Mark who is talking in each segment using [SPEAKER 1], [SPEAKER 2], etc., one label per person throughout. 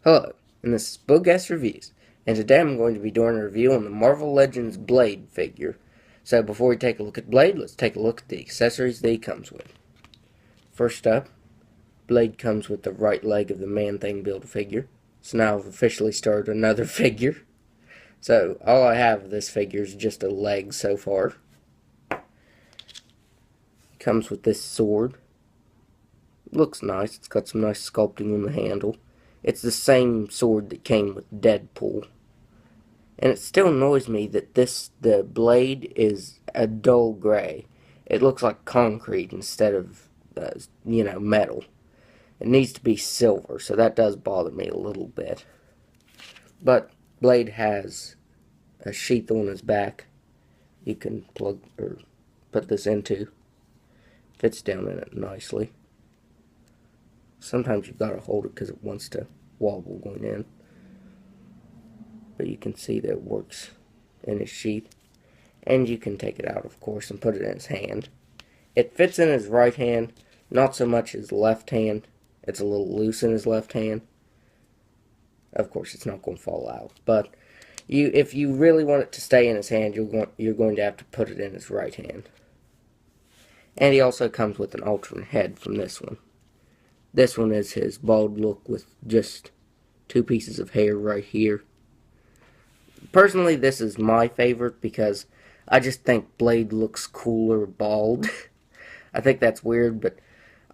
[SPEAKER 1] Hello, and this is Boogast Reviews, and today I'm going to be doing a review on the Marvel Legends Blade figure. So before we take a look at Blade, let's take a look at the accessories that he comes with. First up, Blade comes with the right leg of the Man-Thing Build-A-Figure. So now I've officially started another figure. So all I have of this figure is just a leg so far. Comes with this sword. Looks nice, it's got some nice sculpting on the handle. It's the same sword that came with Deadpool. And it still annoys me that the blade is a dull gray. It looks like concrete instead of, metal. It needs to be silver, so that does bother me a little bit. But Blade has a sheath on his back you can plug or put this into. Fits down in it nicely. Sometimes you've got to hold it because it wants to wobble going in. But you can see that it works in his sheath. And you can take it out, of course, and put it in his hand. It fits in his right hand, not so much his left hand. It's a little loose in his left hand. Of course, it's not going to fall out. But if you really want it to stay in his hand, you're going to have to put it in his right hand. And he also comes with an Ultron Head from this one. This one is his bald look with just two pieces of hair right here. Personally, this is my favorite because I just think Blade looks cooler bald. I think that's weird, but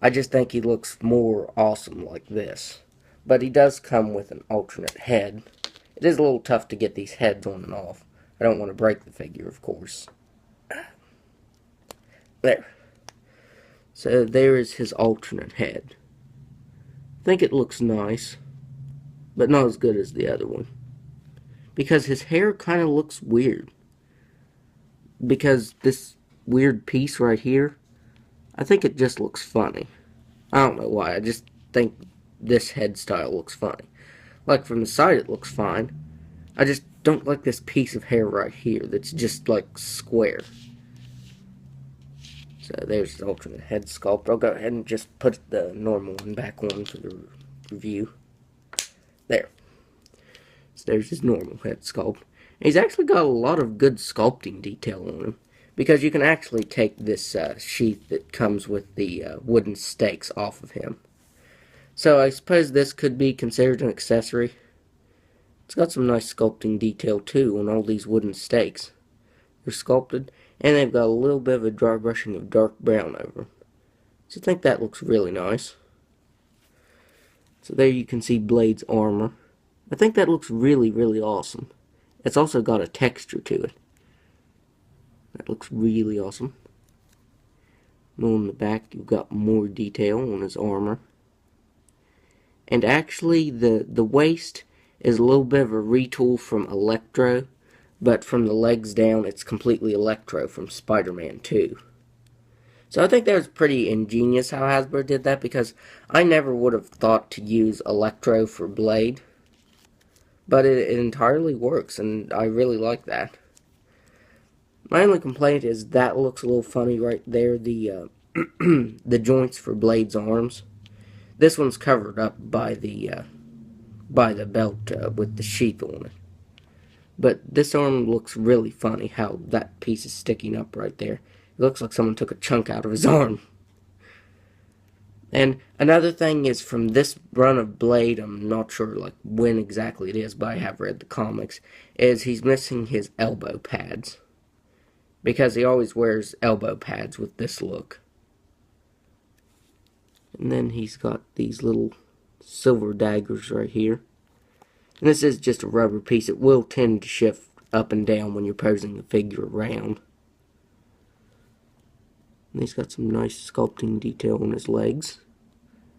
[SPEAKER 1] I just think he looks more awesome like this. But he does come with an alternate head. It is a little tough to get these heads on and off. I don't want to break the figure, of course. There. So there is his alternate head. I think it looks nice, but not as good as the other one. Because his hair kind of looks weird. Because this weird piece right here, I think it just looks funny. I don't know why, I just think this head style looks funny. Like from the side it looks fine. I just don't like this piece of hair right here that's just like square. So there's the alternate head sculpt. I'll go ahead and just put the normal one back on for the review. There. So there's his normal head sculpt. And he's actually got a lot of good sculpting detail on him. Because you can actually take this sheath that comes with the wooden stakes off of him. So I suppose this could be considered an accessory. It's got some nice sculpting detail too on all these wooden stakes. They're sculpted. And they've got a little bit of a dry brushing of dark brown over them. So I think that looks really nice. So there you can see Blade's armor. I think that looks really, really awesome. It's also got a texture to it. That looks really awesome. And on the back you've got more detail on his armor. And actually the waist is a little bit of a retool from Electro. But from the legs down, it's completely Electro from Spider-Man 2. So I think that was pretty ingenious how Hasbro did that, because I never would have thought to use Electro for Blade. But it entirely works, and I really like that. My only complaint is that looks a little funny right there, the joints for Blade's arms. This one's covered up by the belt with the sheath on it. But this arm looks really funny, how that piece is sticking up right there. It looks like someone took a chunk out of his arm. And another thing is, from this run of Blade, I'm not sure like when exactly it is, but I have read the comics, is he's missing his elbow pads. Because he always wears elbow pads with this look. And then he's got these little silver daggers right here. And this is just a rubber piece. It will tend to shift up and down when you're posing the figure around. And he's got some nice sculpting detail on his legs.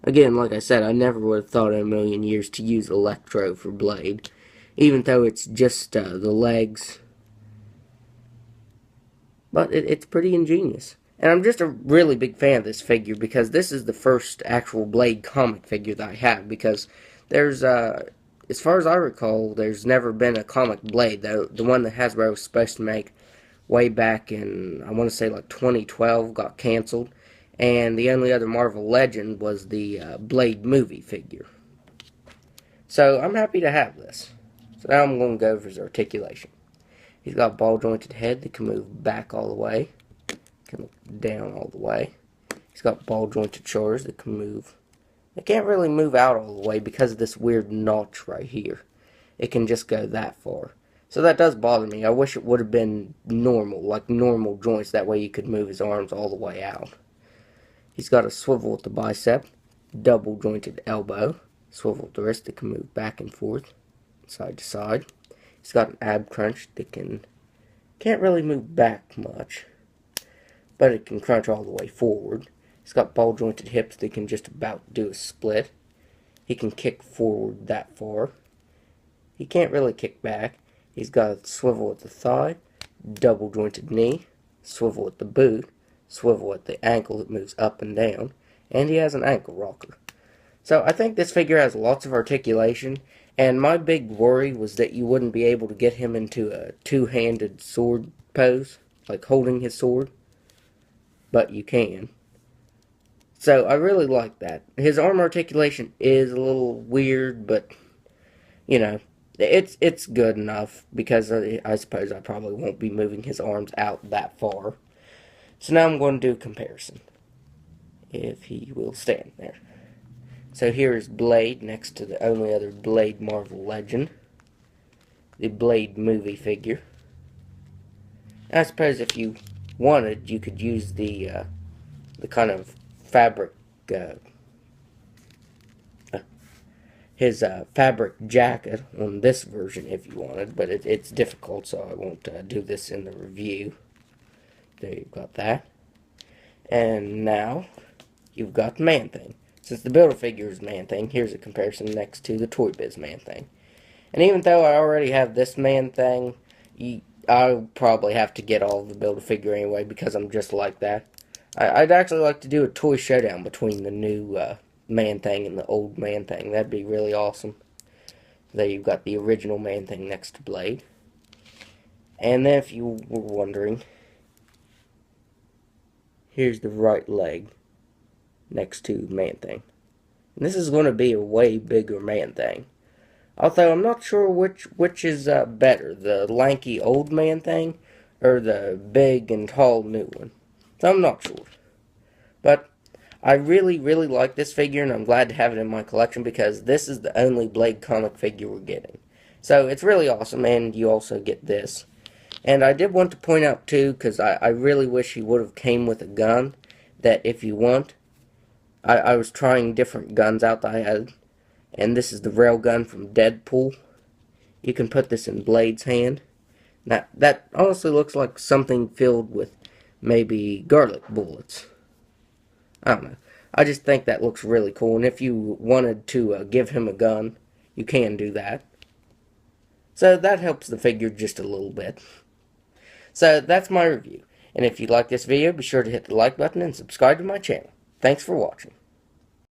[SPEAKER 1] Again, like I said, I never would have thought in a million years to use Electro for Blade. Even though it's just the legs. But it's pretty ingenious. And I'm just a really big fan of this figure, because this is the first actual Blade comic figure that I have. Because there's as far as I recall, there's never been a comic Blade. The one that Hasbro was supposed to make way back in, I want to say like 2012, got canceled. And the only other Marvel Legend was the Blade movie figure. So I'm happy to have this. So now I'm going to go over his articulation. He's got a ball jointed head that can move back all the way, can look down all the way. He's got ball jointed shoulders that can move. It can't really move out all the way because of this weird notch right here. It can just go that far. So that does bother me. I wish it would have been normal, like normal joints. That way you could move his arms all the way out. He's got a swivel at the bicep, double jointed elbow, swivel at the wrist that can move back and forth, side to side. He's got an ab crunch that can't really move back much, but it can crunch all the way forward. He's got ball jointed hips that can just about do a split. He can kick forward that far. He can't really kick back. He's got a swivel at the thigh, double jointed knee, swivel at the boot, swivel at the ankle that moves up and down, and he has an ankle rocker. So I think this figure has lots of articulation, and my big worry was that you wouldn't be able to get him into a two-handed sword pose, like holding his sword, but you can. So I really like that. His arm articulation is a little weird, but, you know, it's good enough, because I suppose I probably won't be moving his arms out that far. So now I'm going to do a comparison, if he will stand there. So here is Blade next to the only other Blade Marvel legend, the Blade movie figure. And I suppose if you wanted, you could use the kind of fabric, his fabric jacket on this version if you wanted, but it's difficult, so I won't do this in the review. There you've got that. And now you've got the Man-Thing. Since the Build-A-Figure is Man-Thing, here's a comparison next to the Toy Biz Man-Thing. And even though I already have this Man-Thing, I'll probably have to get all of the Build-A-Figure anyway, because I'm just like that. I'd actually like to do a toy showdown between the new Man-Thing and the old Man-Thing. That'd be really awesome. There you've got the original Man-Thing next to Blade. And then if you were wondering, here's the right leg next to Man-Thing. And this is going to be a way bigger Man-Thing. Although I'm not sure which is better, the lanky old Man-Thing or the big and tall new one. So I'm not sure. But I really, really like this figure, and I'm glad to have it in my collection, because this is the only Blade comic figure we're getting. So it's really awesome, and you also get this. And I did want to point out, too, because I really wish he would have came with a gun, that if you want, I was trying different guns out that I had, and this is the railgun from Deadpool. You can put this in Blade's hand. Now, that honestly looks like something filled with maybe garlic bullets. I don't know. I just think that looks really cool, and if you wanted to give him a gun, you can do that. So that helps the figure just a little bit. So that's my review. And if you like this video, be sure to hit the like button and subscribe to my channel. Thanks for watching.